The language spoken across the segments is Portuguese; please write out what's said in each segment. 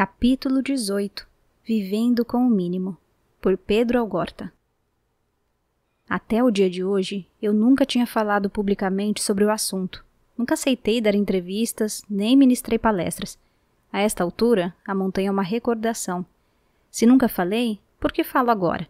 Capítulo 18 Vivendo com o Mínimo, por Pedro Algorta. Até o dia de hoje, eu nunca tinha falado publicamente sobre o assunto. Nunca aceitei dar entrevistas, nem ministrei palestras. A esta altura, a montanha é uma recordação. Se nunca falei, por que falo agora?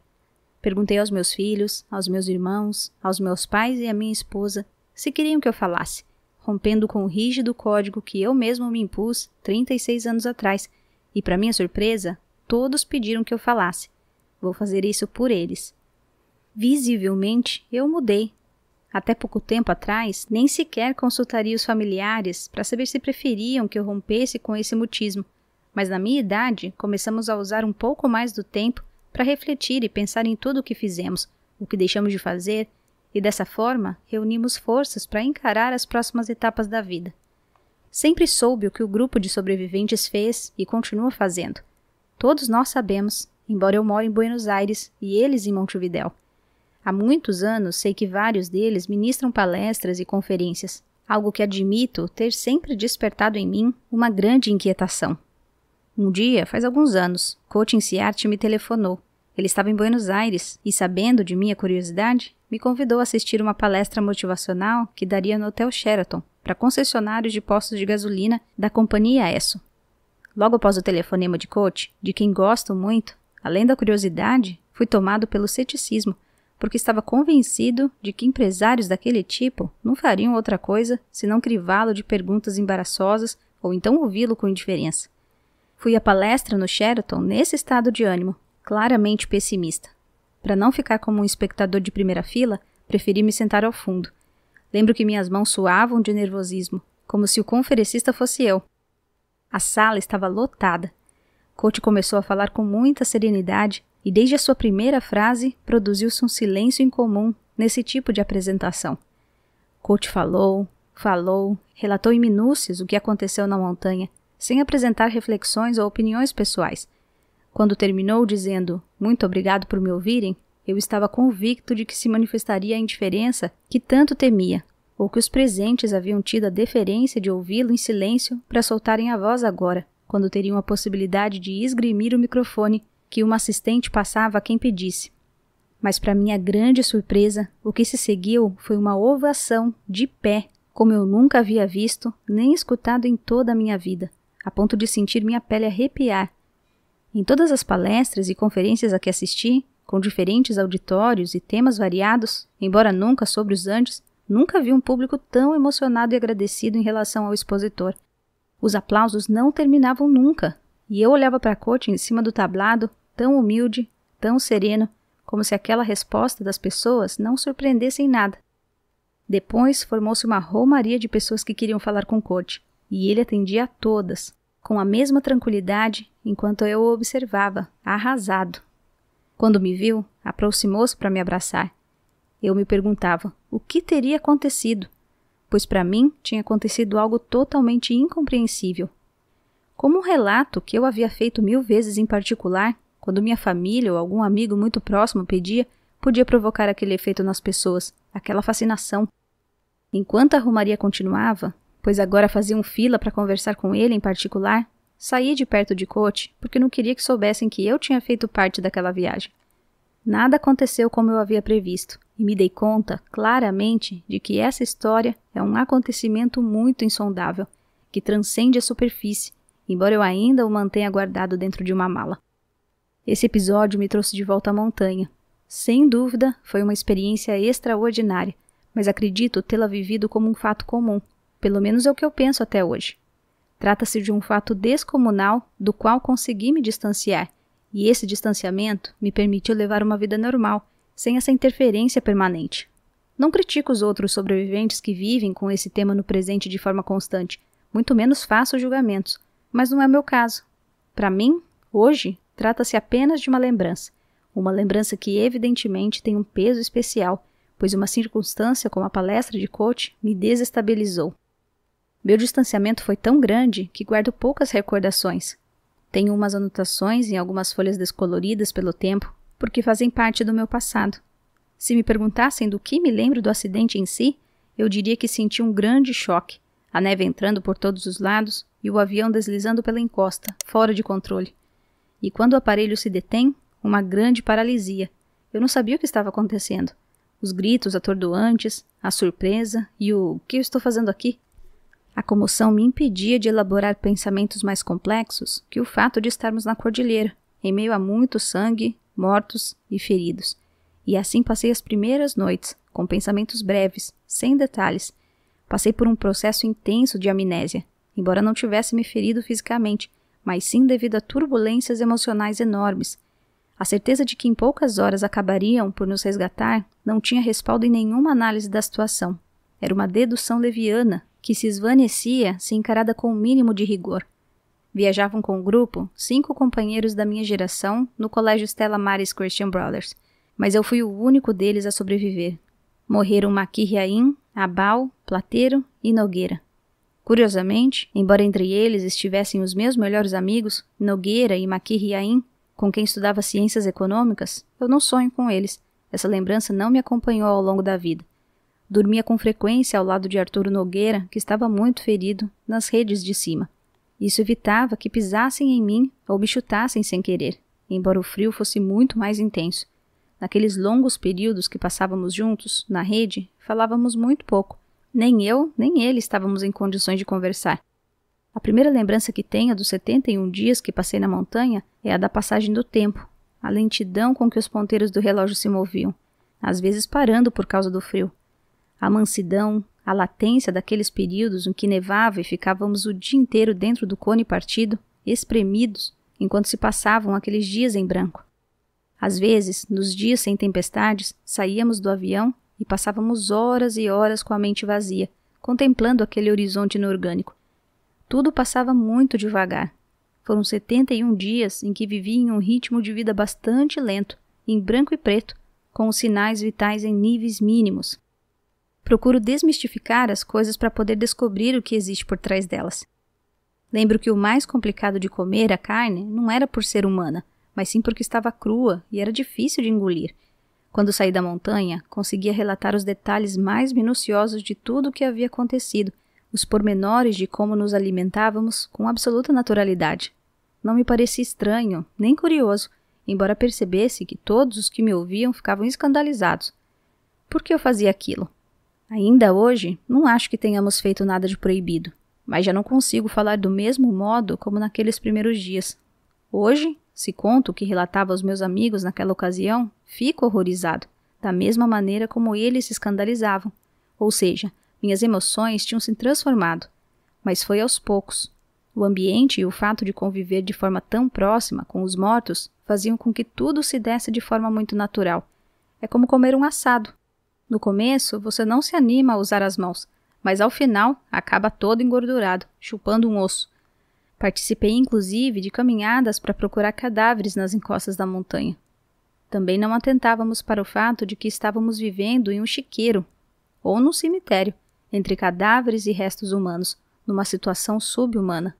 Perguntei aos meus filhos, aos meus irmãos, aos meus pais e à minha esposa se queriam que eu falasse, rompendo com o rígido código que eu mesmo me impus 36 anos atrás. E, para minha surpresa, todos pediram que eu falasse. Vou fazer isso por eles. Visivelmente, eu mudei. Até pouco tempo atrás, nem sequer consultaria os familiares para saber se preferiam que eu rompesse com esse mutismo. Mas na minha idade, começamos a usar um pouco mais do tempo para refletir e pensar em tudo o que fizemos, o que deixamos de fazer, e dessa forma, reunimos forças para encarar as próximas etapas da vida. Sempre soube o que o grupo de sobreviventes fez e continua fazendo. Todos nós sabemos, embora eu more em Buenos Aires e eles em Montevidéu. Há muitos anos sei que vários deles ministram palestras e conferências, algo que admito ter sempre despertado em mim uma grande inquietação. Um dia, faz alguns anos, Coach Ciarte me telefonou. Ele estava em Buenos Aires e, sabendo de minha curiosidade, me convidou a assistir uma palestra motivacional que daria no Hotel Sheraton, para concessionários de postos de gasolina da companhia Esso. Logo após o telefonema de Coach, de quem gosto muito, além da curiosidade, fui tomado pelo ceticismo, porque estava convencido de que empresários daquele tipo não fariam outra coisa senão crivá-lo de perguntas embaraçosas ou então ouvi-lo com indiferença. Fui à palestra no Sheraton nesse estado de ânimo, claramente pessimista. Para não ficar como um espectador de primeira fila, preferi me sentar ao fundo. Lembro que minhas mãos suavam de nervosismo, como se o conferencista fosse eu. A sala estava lotada. Coach começou a falar com muita serenidade e desde a sua primeira frase produziu-se um silêncio incomum nesse tipo de apresentação. Coach falou, relatou em minúcias o que aconteceu na montanha, sem apresentar reflexões ou opiniões pessoais. Quando terminou dizendo "muito obrigado por me ouvirem", eu estava convicto de que se manifestaria a indiferença que tanto temia, ou que os presentes haviam tido a deferência de ouvi-lo em silêncio para soltarem a voz agora, quando teriam a possibilidade de esgrimir o microfone que uma assistente passava a quem pedisse. Mas, para minha grande surpresa, o que se seguiu foi uma ovação de pé, como eu nunca havia visto nem escutado em toda a minha vida, a ponto de sentir minha pele arrepiar. Em todas as palestras e conferências a que assisti, com diferentes auditórios e temas variados, embora nunca sobre os antes, nunca vi um público tão emocionado e agradecido em relação ao expositor. Os aplausos não terminavam nunca, e eu olhava para Coach em cima do tablado, tão humilde, tão sereno, como se aquela resposta das pessoas não surpreendesse em nada. Depois formou-se uma romaria de pessoas que queriam falar com Coach, e ele atendia a todas, com a mesma tranquilidade, enquanto eu o observava, arrasado. Quando me viu, aproximou-se para me abraçar. Eu me perguntava o que teria acontecido, pois para mim tinha acontecido algo totalmente incompreensível. Como um relato que eu havia feito 1000 vezes em particular, quando minha família ou algum amigo muito próximo pedia, podia provocar aquele efeito nas pessoas, aquela fascinação. Enquanto a romaria continuava, pois agora faziam fila para conversar com ele em particular, saí de perto de Coach porque não queria que soubessem que eu tinha feito parte daquela viagem. Nada aconteceu como eu havia previsto, e me dei conta, claramente, de que essa história é um acontecimento muito insondável, que transcende a superfície, embora eu ainda o mantenha guardado dentro de uma mala. Esse episódio me trouxe de volta à montanha. Sem dúvida, foi uma experiência extraordinária, mas acredito tê-la vivido como um fato comum, pelo menos é o que eu penso até hoje. Trata-se de um fato descomunal do qual consegui me distanciar, e esse distanciamento me permitiu levar uma vida normal, sem essa interferência permanente. Não critico os outros sobreviventes que vivem com esse tema no presente de forma constante, muito menos faço julgamentos, mas não é meu caso. Para mim, hoje, trata-se apenas de uma lembrança que evidentemente tem um peso especial, pois uma circunstância como a palestra de Coach me desestabilizou. Meu distanciamento foi tão grande que guardo poucas recordações. Tenho umas anotações em algumas folhas descoloridas pelo tempo, porque fazem parte do meu passado. Se me perguntassem do que me lembro do acidente em si, eu diria que senti um grande choque, a neve entrando por todos os lados, e o avião deslizando pela encosta, fora de controle. E quando o aparelho se detém, uma grande paralisia. Eu não sabia o que estava acontecendo. Os gritos atordoantes, a surpresa e o que eu estou fazendo aqui? A comoção me impedia de elaborar pensamentos mais complexos que o fato de estarmos na cordilheira, em meio a muito sangue, mortos e feridos. E assim passei as primeiras noites, com pensamentos breves, sem detalhes. Passei por um processo intenso de amnésia, embora não tivesse me ferido fisicamente, mas sim devido a turbulências emocionais enormes. A certeza de que em poucas horas acabariam por nos resgatar não tinha respaldo em nenhuma análise da situação. Era uma dedução leviana, que se esvanecia se encarada com o mínimo de rigor. Viajavam com o grupo 5 companheiros da minha geração no colégio Stella Maris Christian Brothers, mas eu fui o único deles a sobreviver. Morreram Maqui Riaim, Abal, Plateiro e Nogueira. Curiosamente, embora entre eles estivessem os meus melhores amigos, Nogueira e Maqui Riaim, com quem estudava ciências econômicas, eu não sonho com eles. Essa lembrança não me acompanhou ao longo da vida. Dormia com frequência ao lado de Arturo Nogueira, que estava muito ferido, nas redes de cima. Isso evitava que pisassem em mim ou me chutassem sem querer, embora o frio fosse muito mais intenso. Naqueles longos períodos que passávamos juntos, na rede, falávamos muito pouco. Nem eu, nem ele estávamos em condições de conversar. A primeira lembrança que tenho dos 71 dias que passei na montanha é a da passagem do tempo, a lentidão com que os ponteiros do relógio se moviam, às vezes parando por causa do frio. A mansidão, a latência daqueles períodos em que nevava e ficávamos o dia inteiro dentro do cone partido, espremidos, enquanto se passavam aqueles dias em branco. Às vezes, nos dias sem tempestades, saíamos do avião e passávamos horas e horas com a mente vazia, contemplando aquele horizonte inorgânico. Tudo passava muito devagar. Foram 71 dias em que vivi em um ritmo de vida bastante lento, em branco e preto, com os sinais vitais em níveis mínimos. Procuro desmistificar as coisas para poder descobrir o que existe por trás delas. Lembro que o mais complicado de comer a carne não era por ser humana, mas sim porque estava crua e era difícil de engolir. Quando saí da montanha, conseguia relatar os detalhes mais minuciosos de tudo o que havia acontecido, os pormenores de como nos alimentávamos com absoluta naturalidade. Não me parecia estranho, nem curioso, embora percebesse que todos os que me ouviam ficavam escandalizados. Por que eu fazia aquilo? Ainda hoje, não acho que tenhamos feito nada de proibido, mas já não consigo falar do mesmo modo como naqueles primeiros dias. Hoje, se conto o que relatava aos meus amigos naquela ocasião, fico horrorizado, da mesma maneira como eles se escandalizavam. Ou seja, minhas emoções tinham se transformado, mas foi aos poucos. O ambiente e o fato de conviver de forma tão próxima com os mortos faziam com que tudo se desse de forma muito natural. É como comer um assado. No começo, você não se anima a usar as mãos, mas ao final acaba todo engordurado, chupando um osso. Participei inclusive de caminhadas para procurar cadáveres nas encostas da montanha. Também não atentávamos para o fato de que estávamos vivendo em um chiqueiro, ou num cemitério, entre cadáveres e restos humanos, numa situação sub-humana.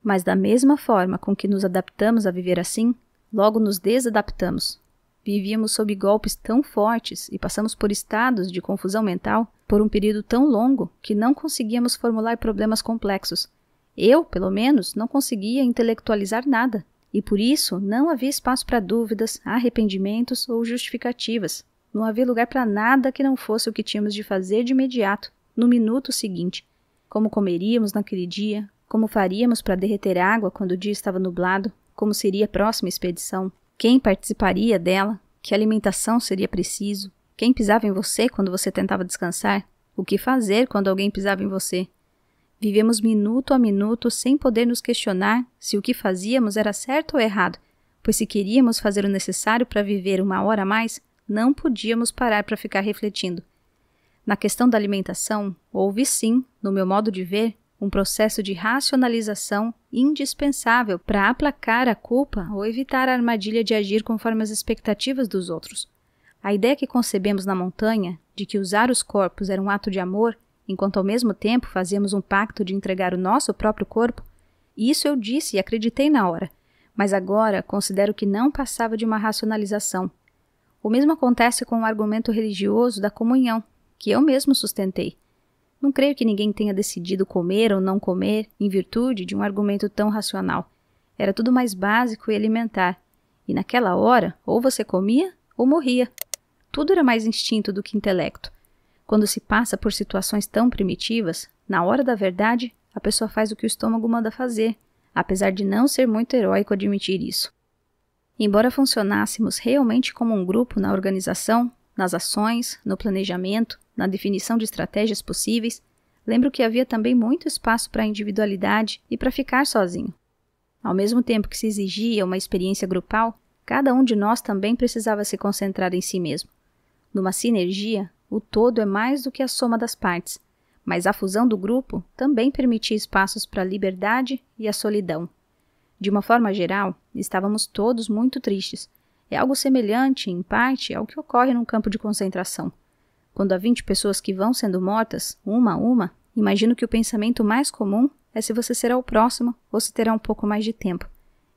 Mas da mesma forma com que nos adaptamos a viver assim, logo nos desadaptamos. Vivíamos sob golpes tão fortes e passamos por estados de confusão mental por um período tão longo que não conseguíamos formular problemas complexos. Eu, pelo menos, não conseguia intelectualizar nada, e por isso não havia espaço para dúvidas, arrependimentos ou justificativas. Não havia lugar para nada que não fosse o que tínhamos de fazer de imediato, no minuto seguinte. Como comeríamos naquele dia, como faríamos para derreter água quando o dia estava nublado, como seria a próxima expedição, quem participaria dela, que alimentação seria preciso, quem pisava em você quando você tentava descansar, o que fazer quando alguém pisava em você. Vivemos minuto a minuto sem poder nos questionar se o que fazíamos era certo ou errado, pois se queríamos fazer o necessário para viver uma hora a mais, não podíamos parar para ficar refletindo. Na questão da alimentação, houve sim, no meu modo de ver, um processo de racionalização indispensável para aplacar a culpa ou evitar a armadilha de agir conforme as expectativas dos outros. A ideia que concebemos na montanha, de que usar os corpos era um ato de amor, enquanto ao mesmo tempo fazíamos um pacto de entregar o nosso próprio corpo, isso eu disse e acreditei na hora, mas agora considero que não passava de uma racionalização. O mesmo acontece com o argumento religioso da comunhão, que eu mesmo sustentei. Não creio que ninguém tenha decidido comer ou não comer em virtude de um argumento tão racional. Era tudo mais básico e elementar. E naquela hora, ou você comia ou morria. Tudo era mais instinto do que intelecto. Quando se passa por situações tão primitivas, na hora da verdade, a pessoa faz o que o estômago manda fazer, apesar de não ser muito heróico admitir isso. Embora funcionássemos realmente como um grupo na organização, nas ações, no planejamento, na definição de estratégias possíveis, lembro que havia também muito espaço para a individualidade e para ficar sozinho. Ao mesmo tempo que se exigia uma experiência grupal, cada um de nós também precisava se concentrar em si mesmo. Numa sinergia, o todo é mais do que a soma das partes, mas a fusão do grupo também permitia espaços para a liberdade e a solidão. De uma forma geral, estávamos todos muito tristes. É algo semelhante, em parte, ao que ocorre num campo de concentração. Quando há 20 pessoas que vão sendo mortas, uma a uma, imagino que o pensamento mais comum é se você será o próximo ou se terá um pouco mais de tempo.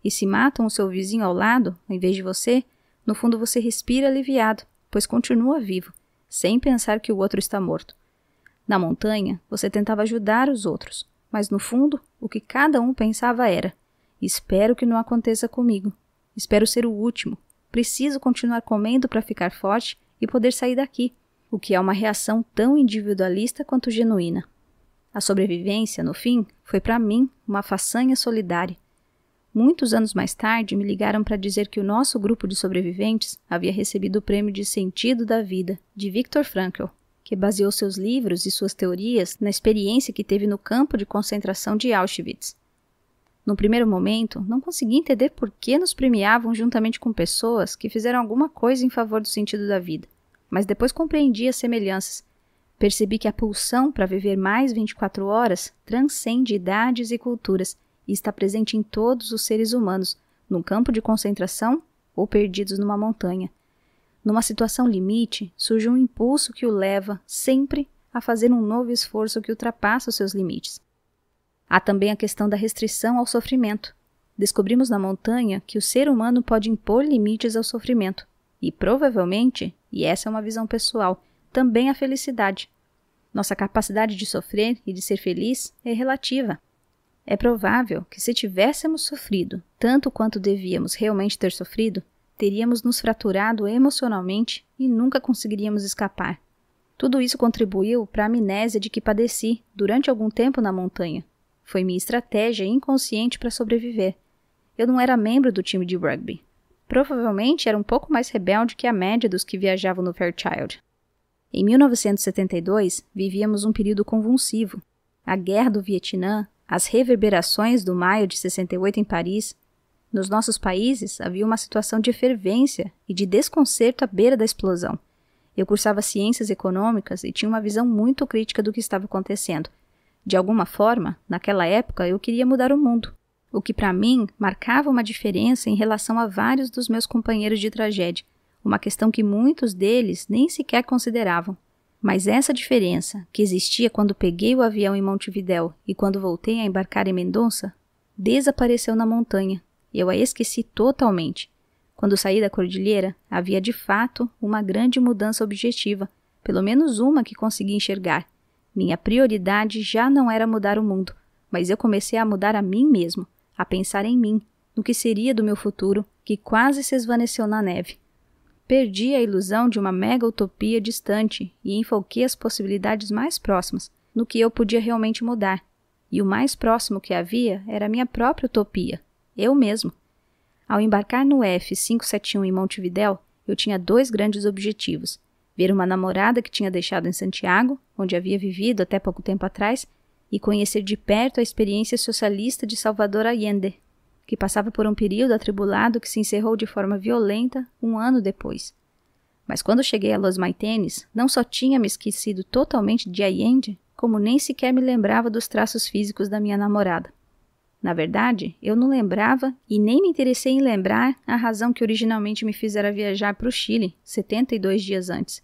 E se matam o seu vizinho ao lado, em vez de você, no fundo você respira aliviado, pois continua vivo, sem pensar que o outro está morto. Na montanha, você tentava ajudar os outros, mas no fundo, o que cada um pensava era: espero que não aconteça comigo. Espero ser o último. Preciso continuar comendo para ficar forte e poder sair daqui, o que é uma reação tão individualista quanto genuína. A sobrevivência, no fim, foi para mim uma façanha solidária. Muitos anos mais tarde, me ligaram para dizer que o nosso grupo de sobreviventes havia recebido o prêmio de Sentido da Vida, de Viktor Frankl, que baseou seus livros e suas teorias na experiência que teve no campo de concentração de Auschwitz. No primeiro momento, não consegui entender por que nos premiavam juntamente com pessoas que fizeram alguma coisa em favor do sentido da vida, mas depois compreendi as semelhanças. Percebi que a pulsão para viver mais 24 horas transcende idades e culturas e está presente em todos os seres humanos, num campo de concentração ou perdidos numa montanha. Numa situação limite, surge um impulso que o leva, sempre, a fazer um novo esforço que ultrapassa os seus limites. Há também a questão da restrição ao sofrimento. Descobrimos na montanha que o ser humano pode impor limites ao sofrimento, e provavelmente, e essa é uma visão pessoal, também a felicidade. Nossa capacidade de sofrer e de ser feliz é relativa. É provável que se tivéssemos sofrido tanto quanto devíamos realmente ter sofrido, teríamos nos fraturado emocionalmente e nunca conseguiríamos escapar. Tudo isso contribuiu para a amnésia de que padeci durante algum tempo na montanha. Foi minha estratégia inconsciente para sobreviver. Eu não era membro do time de rugby. Provavelmente era um pouco mais rebelde que a média dos que viajavam no Fairchild. Em 1972, vivíamos um período convulsivo. A guerra do Vietnã, as reverberações do maio de 68 em Paris. Nos nossos países havia uma situação de fervência e de desconcerto à beira da explosão. Eu cursava ciências econômicas e tinha uma visão muito crítica do que estava acontecendo. De alguma forma, naquela época, eu queria mudar o mundo, o que para mim marcava uma diferença em relação a vários dos meus companheiros de tragédia, uma questão que muitos deles nem sequer consideravam. Mas essa diferença, que existia quando peguei o avião em Montevidéu e quando voltei a embarcar em Mendonça, desapareceu na montanha. Eu a esqueci totalmente. Quando saí da cordilheira, havia de fato uma grande mudança objetiva, pelo menos uma que consegui enxergar. Minha prioridade já não era mudar o mundo, mas eu comecei a mudar a mim mesmo, a pensar em mim, no que seria do meu futuro, que quase se esvaneceu na neve. Perdi a ilusão de uma mega utopia distante e enfoquei as possibilidades mais próximas, no que eu podia realmente mudar. E o mais próximo que havia era a minha própria utopia, eu mesmo. Ao embarcar no F-571 em Montevidéu, eu tinha 2 grandes objetivos: ver uma namorada que tinha deixado em Santiago, onde havia vivido até pouco tempo atrás, e conhecer de perto a experiência socialista de Salvador Allende, que passava por um período atribulado que se encerrou de forma violenta 1 ano depois. Mas quando cheguei a Los Maitenes, não só tinha me esquecido totalmente de Allende, como nem sequer me lembrava dos traços físicos da minha namorada. Na verdade, eu não lembrava e nem me interessei em lembrar a razão que originalmente me fizera viajar para o Chile 72 dias antes.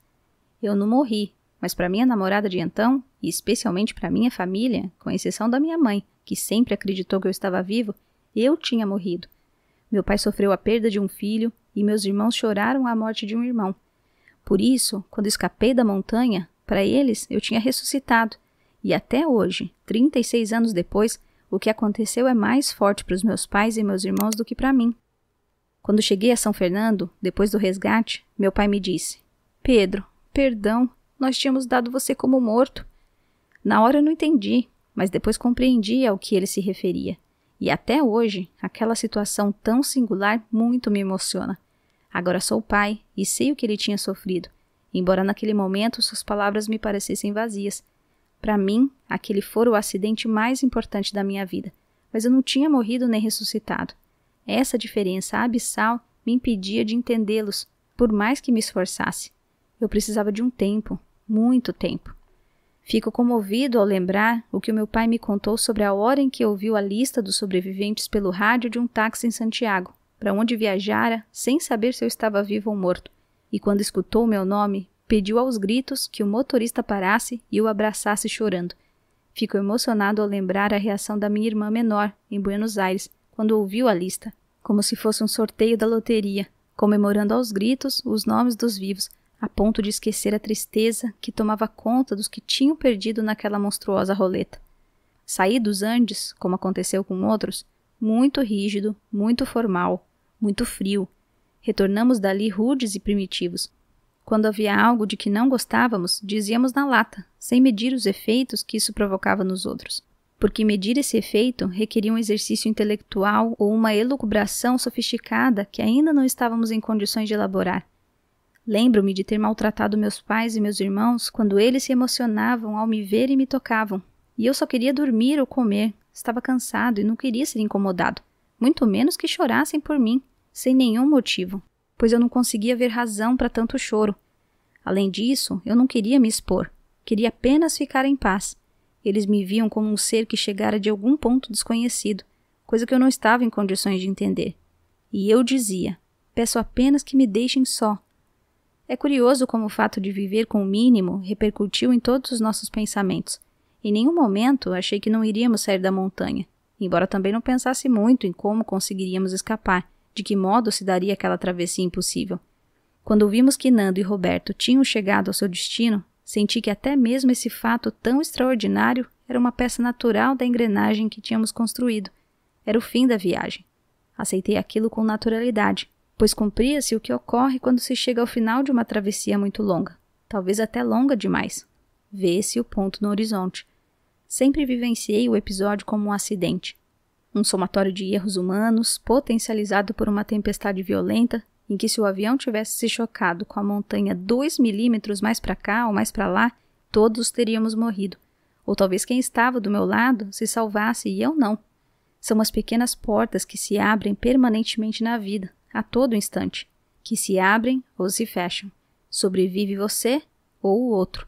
Eu não morri, mas para minha namorada de então, e especialmente para minha família, com exceção da minha mãe, que sempre acreditou que eu estava vivo, eu tinha morrido. Meu pai sofreu a perda de um filho e meus irmãos choraram a morte de um irmão. Por isso, quando escapei da montanha, para eles eu tinha ressuscitado, E até hoje, 36 anos depois, o que aconteceu é mais forte para os meus pais e meus irmãos do que para mim. Quando cheguei a São Fernando, depois do resgate, meu pai me disse: Pedro, perdão, nós tínhamos dado você como morto. Na hora eu não entendi, mas depois compreendi ao que ele se referia. E até hoje, aquela situação tão singular muito me emociona. Agora sou pai e sei o que ele tinha sofrido, embora naquele momento suas palavras me parecessem vazias. Para mim, aquele fora o acidente mais importante da minha vida, mas eu não tinha morrido nem ressuscitado. Essa diferença abissal me impedia de entendê-los, por mais que me esforçasse. Eu precisava de um tempo, muito tempo. Fico comovido ao lembrar o que o meu pai me contou sobre a hora em que ouviu a lista dos sobreviventes pelo rádio de um táxi em Santiago, para onde viajara sem saber se eu estava vivo ou morto, e quando escutou o meu nome, pediu aos gritos que o motorista parasse e o abraçasse chorando. Fico emocionado ao lembrar a reação da minha irmã menor, em Buenos Aires, quando ouviu a lista, como se fosse um sorteio da loteria, comemorando aos gritos os nomes dos vivos, a ponto de esquecer a tristeza que tomava conta dos que tinham perdido naquela monstruosa roleta. Saí dos Andes, como aconteceu com outros, muito rígido, muito formal, muito frio. Retornamos dali rudes e primitivos. Quando havia algo de que não gostávamos, dizíamos na lata, sem medir os efeitos que isso provocava nos outros. Porque medir esse efeito requeria um exercício intelectual ou uma elucubração sofisticada que ainda não estávamos em condições de elaborar. Lembro-me de ter maltratado meus pais e meus irmãos quando eles se emocionavam ao me ver e me tocavam. E eu só queria dormir ou comer, estava cansado e não queria ser incomodado, muito menos que chorassem por mim, sem nenhum motivo, pois eu não conseguia ver razão para tanto choro. Além disso, eu não queria me expor, queria apenas ficar em paz. Eles me viam como um ser que chegara de algum ponto desconhecido, coisa que eu não estava em condições de entender. E eu dizia: peço apenas que me deixem só. É curioso como o fato de viver com o mínimo repercutiu em todos os nossos pensamentos. Em nenhum momento achei que não iríamos sair da montanha, embora também não pensasse muito em como conseguiríamos escapar, de que modo se daria aquela travessia impossível. Quando vimos que Nando e Roberto tinham chegado ao seu destino, senti que até mesmo esse fato tão extraordinário era uma peça natural da engrenagem que tínhamos construído. Era o fim da viagem. Aceitei aquilo com naturalidade, pois cumpria-se o que ocorre quando se chega ao final de uma travessia muito longa, talvez até longa demais. Vê-se o ponto no horizonte. Sempre vivenciei o episódio como um acidente. Um somatório de erros humanos, potencializado por uma tempestade violenta, em que se o avião tivesse se chocado com a montanha 2 milímetros mais para cá ou mais para lá, todos teríamos morrido. Ou talvez quem estava do meu lado se salvasse e eu não. São as pequenas portas que se abrem permanentemente na vida, a todo instante, que se abrem ou se fecham. Sobrevive você ou o outro.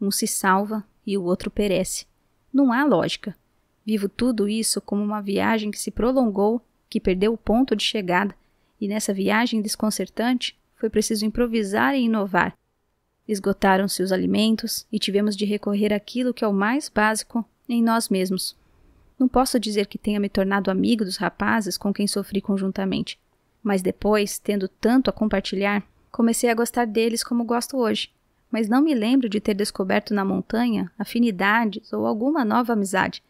Um se salva e o outro perece. Não há lógica. Vivo tudo isso como uma viagem que se prolongou, que perdeu o ponto de chegada, e nessa viagem desconcertante foi preciso improvisar e inovar. Esgotaram-se os alimentos e tivemos de recorrer àquilo que é o mais básico em nós mesmos. Não posso dizer que tenha me tornado amigo dos rapazes com quem sofri conjuntamente, mas depois, tendo tanto a compartilhar, comecei a gostar deles como gosto hoje, mas não me lembro de ter descoberto na montanha afinidades ou alguma nova amizade.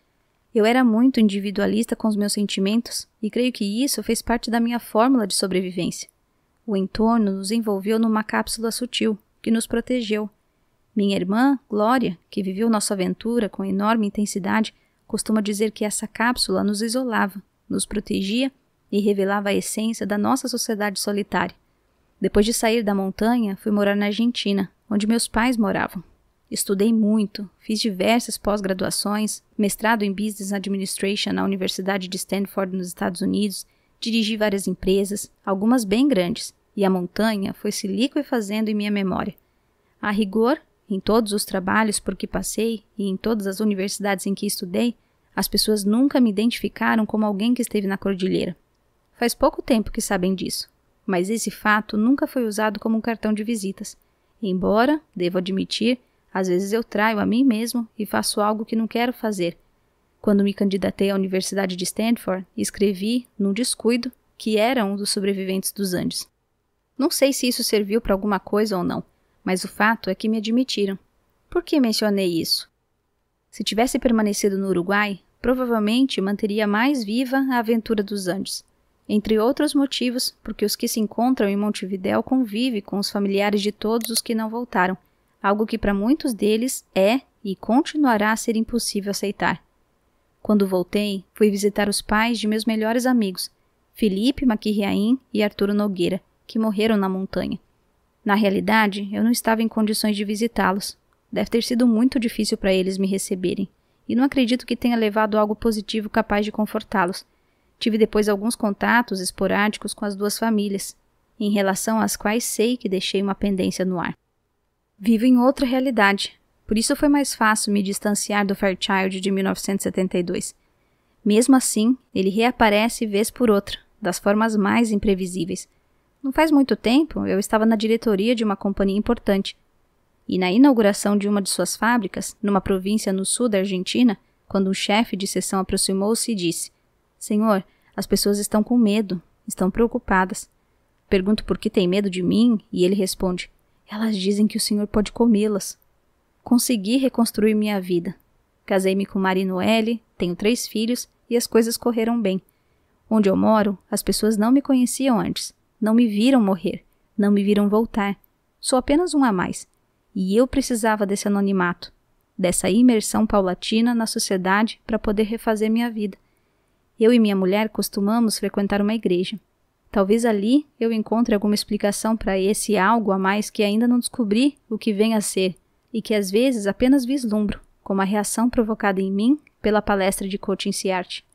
Eu era muito individualista com os meus sentimentos e creio que isso fez parte da minha fórmula de sobrevivência. O entorno nos envolveu numa cápsula sutil que nos protegeu. Minha irmã, Glória, que viveu nossa aventura com enorme intensidade, costuma dizer que essa cápsula nos isolava, nos protegia e revelava a essência da nossa sociedade solitária. Depois de sair da montanha, fui morar na Argentina, onde meus pais moravam. Estudei muito, fiz diversas pós-graduações, mestrado em Business Administration na Universidade de Stanford, nos Estados Unidos, dirigi várias empresas, algumas bem grandes, e a montanha foi se liquefazendo em minha memória. A rigor, em todos os trabalhos por que passei e em todas as universidades em que estudei, as pessoas nunca me identificaram como alguém que esteve na cordilheira. Faz pouco tempo que sabem disso, mas esse fato nunca foi usado como um cartão de visitas. Embora, devo admitir, às vezes eu traio a mim mesmo e faço algo que não quero fazer. Quando me candidatei à Universidade de Stanford, escrevi, num descuido, que era um dos sobreviventes dos Andes. Não sei se isso serviu para alguma coisa ou não, mas o fato é que me admitiram. Por que mencionei isso? Se tivesse permanecido no Uruguai, provavelmente manteria mais viva a aventura dos Andes. Entre outros motivos, porque os que se encontram em Montevidéu convivem com os familiares de todos os que não voltaram, algo que para muitos deles é e continuará a ser impossível aceitar. Quando voltei, fui visitar os pais de meus melhores amigos, Felipe Maquirriain e Arturo Nogueira, que morreram na montanha. Na realidade, eu não estava em condições de visitá-los. Deve ter sido muito difícil para eles me receberem, e não acredito que tenha levado algo positivo capaz de confortá-los. Tive depois alguns contatos esporádicos com as duas famílias, em relação às quais sei que deixei uma pendência no ar. Vivo em outra realidade, por isso foi mais fácil me distanciar do Fairchild de 1972. Mesmo assim, ele reaparece vez por outra, das formas mais imprevisíveis. Não faz muito tempo, eu estava na diretoria de uma companhia importante, e na inauguração de uma de suas fábricas, numa província no sul da Argentina, quando um chefe de seção aproximou-se e disse: Senhor, as pessoas estão com medo, estão preocupadas. Pergunto por que tem medo de mim, e ele responde: elas dizem que o senhor pode comê-las. Consegui reconstruir minha vida. Casei-me com Marinoelle, tenho 3 filhos e as coisas correram bem. Onde eu moro, as pessoas não me conheciam antes, não me viram morrer, não me viram voltar. Sou apenas um a mais. E eu precisava desse anonimato, dessa imersão paulatina na sociedade para poder refazer minha vida. Eu e minha mulher costumamos frequentar uma igreja. Talvez ali eu encontre alguma explicação para esse algo a mais que ainda não descobri o que vem a ser e que às vezes apenas vislumbro, como a reação provocada em mim pela palestra de coaching Ciarte.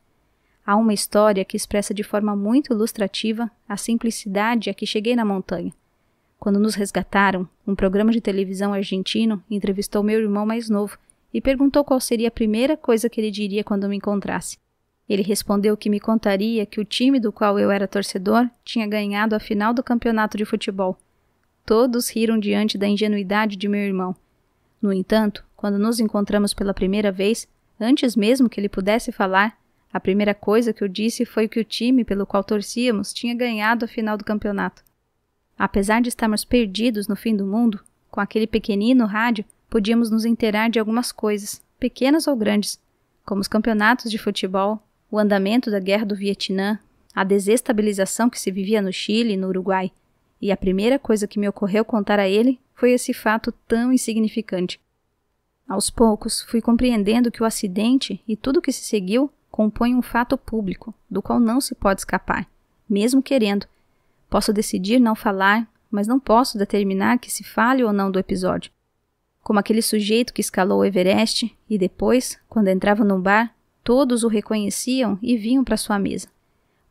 Há uma história que expressa de forma muito ilustrativa a simplicidade a que cheguei na montanha. Quando nos resgataram, um programa de televisão argentino entrevistou meu irmão mais novo e perguntou qual seria a primeira coisa que ele diria quando me encontrasse. Ele respondeu que me contaria que o time do qual eu era torcedor tinha ganhado a final do campeonato de futebol. Todos riram diante da ingenuidade de meu irmão. No entanto, quando nos encontramos pela primeira vez, antes mesmo que ele pudesse falar, a primeira coisa que eu disse foi que o time pelo qual torcíamos tinha ganhado a final do campeonato. Apesar de estarmos perdidos no fim do mundo, com aquele pequenino rádio, podíamos nos inteirar de algumas coisas, pequenas ou grandes, como os campeonatos de futebol, o andamento da guerra do Vietnã, a desestabilização que se vivia no Chile e no Uruguai, e a primeira coisa que me ocorreu contar a ele foi esse fato tão insignificante. Aos poucos, fui compreendendo que o acidente e tudo o que se seguiu compõem um fato público, do qual não se pode escapar, mesmo querendo. Posso decidir não falar, mas não posso determinar que se fale ou não do episódio. Como aquele sujeito que escalou o Everest e depois, quando entrava num bar, todos o reconheciam e vinham para sua mesa.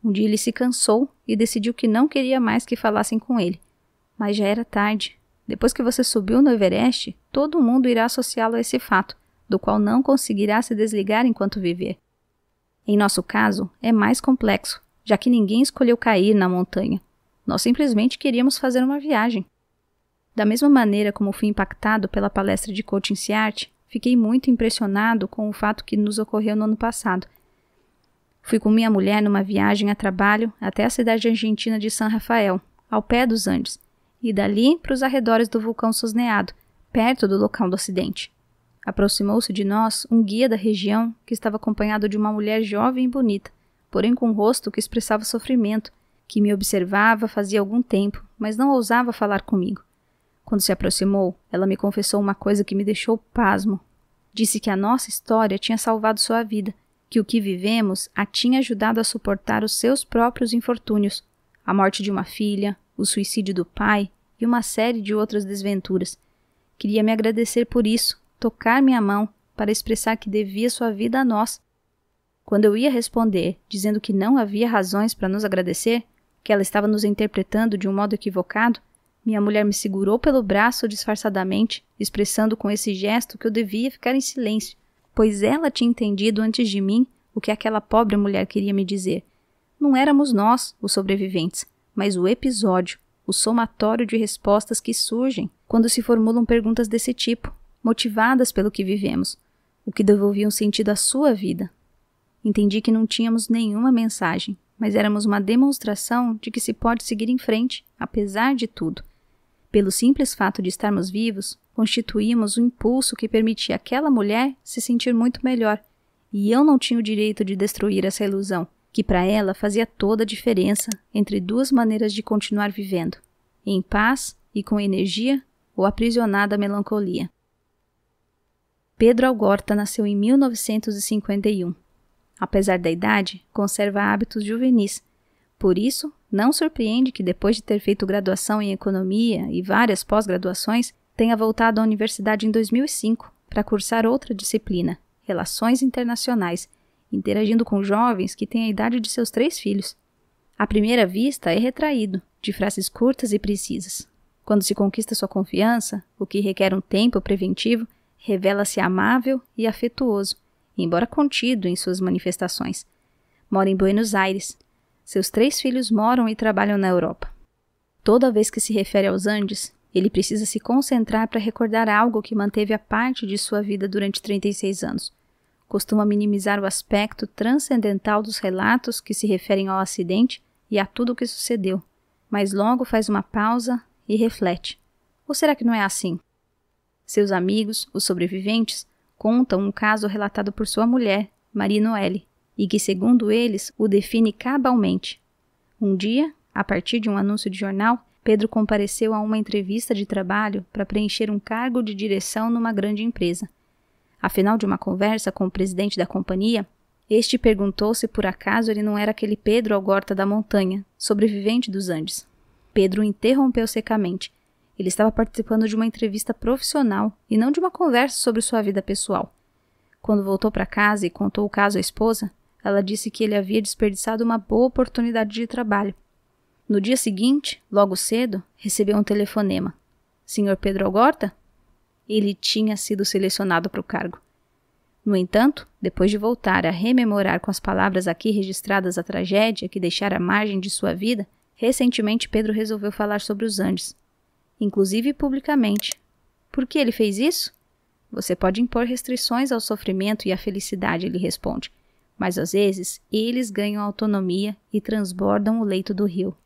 Um dia ele se cansou e decidiu que não queria mais que falassem com ele. Mas já era tarde. Depois que você subiu no Everest, todo mundo irá associá-lo a esse fato, do qual não conseguirá se desligar enquanto viver. Em nosso caso, é mais complexo, já que ninguém escolheu cair na montanha. Nós simplesmente queríamos fazer uma viagem. Da mesma maneira como fui impactado pela palestra de coaching Ciarte, fiquei muito impressionado com o fato que nos ocorreu no ano passado. Fui com minha mulher numa viagem a trabalho até a cidade argentina de San Rafael, ao pé dos Andes, e dali para os arredores do vulcão Sosneado, perto do local do acidente. Aproximou-se de nós um guia da região que estava acompanhado de uma mulher jovem e bonita, porém com um rosto que expressava sofrimento, que me observava fazia algum tempo, mas não ousava falar comigo. Quando se aproximou, ela me confessou uma coisa que me deixou pasmo. Disse que a nossa história tinha salvado sua vida, que o que vivemos a tinha ajudado a suportar os seus próprios infortúnios, a morte de uma filha, o suicídio do pai e uma série de outras desventuras. Queria me agradecer por isso, tocar minha mão, para expressar que devia sua vida a nós. Quando eu ia responder, dizendo que não havia razões para nos agradecer, que ela estava nos interpretando de um modo equivocado, minha mulher me segurou pelo braço disfarçadamente, expressando com esse gesto que eu devia ficar em silêncio, pois ela tinha entendido antes de mim o que aquela pobre mulher queria me dizer. Não éramos nós, os sobreviventes, mas o episódio, o somatório de respostas que surgem quando se formulam perguntas desse tipo, motivadas pelo que vivemos, o que devolvia um sentido à sua vida. Entendi que não tínhamos nenhuma mensagem, mas éramos uma demonstração de que se pode seguir em frente, apesar de tudo. Pelo simples fato de estarmos vivos, constituímos o impulso que permitia àquela mulher se sentir muito melhor, e eu não tinha o direito de destruir essa ilusão, que para ela fazia toda a diferença entre duas maneiras de continuar vivendo, em paz e com energia ou aprisionada à melancolia. Pedro Algorta nasceu em 1951. Apesar da idade, conserva hábitos juvenis. Por isso, não surpreende que depois de ter feito graduação em economia e várias pós-graduações, tenha voltado à universidade em 2005 para cursar outra disciplina, Relações Internacionais, interagindo com jovens que têm a idade de seus 3 filhos. À primeira vista, é retraído, de frases curtas e precisas. Quando se conquista sua confiança, o que requer um tempo preventivo, revela-se amável e afetuoso, embora contido em suas manifestações. Mora em Buenos Aires. Seus 3 filhos moram e trabalham na Europa. Toda vez que se refere aos Andes, ele precisa se concentrar para recordar algo que manteve a parte de sua vida durante 36 anos. Costuma minimizar o aspecto transcendental dos relatos que se referem ao acidente e a tudo o que sucedeu, mas logo faz uma pausa e reflete. Ou será que não é assim? Seus amigos, os sobreviventes, contam um caso relatado por sua mulher, Marie Noelle, e que, segundo eles, o define cabalmente. Um dia, a partir de um anúncio de jornal, Pedro compareceu a uma entrevista de trabalho para preencher um cargo de direção numa grande empresa. Afinal de uma conversa com o presidente da companhia, este perguntou se por acaso ele não era aquele Pedro Algorta da montanha, sobrevivente dos Andes. Pedro o interrompeu secamente. Ele estava participando de uma entrevista profissional e não de uma conversa sobre sua vida pessoal. Quando voltou para casa e contou o caso à esposa, ela disse que ele havia desperdiçado uma boa oportunidade de trabalho. No dia seguinte, logo cedo, recebeu um telefonema. Sr. Pedro Algorta? Ele tinha sido selecionado para o cargo. No entanto, depois de voltar a rememorar com as palavras aqui registradas a tragédia que deixara à margem de sua vida, recentemente Pedro resolveu falar sobre os Andes, inclusive publicamente. Por que ele fez isso? Você pode impor restrições ao sofrimento e à felicidade, ele responde, mas às vezes eles ganham autonomia e transbordam o leito do rio.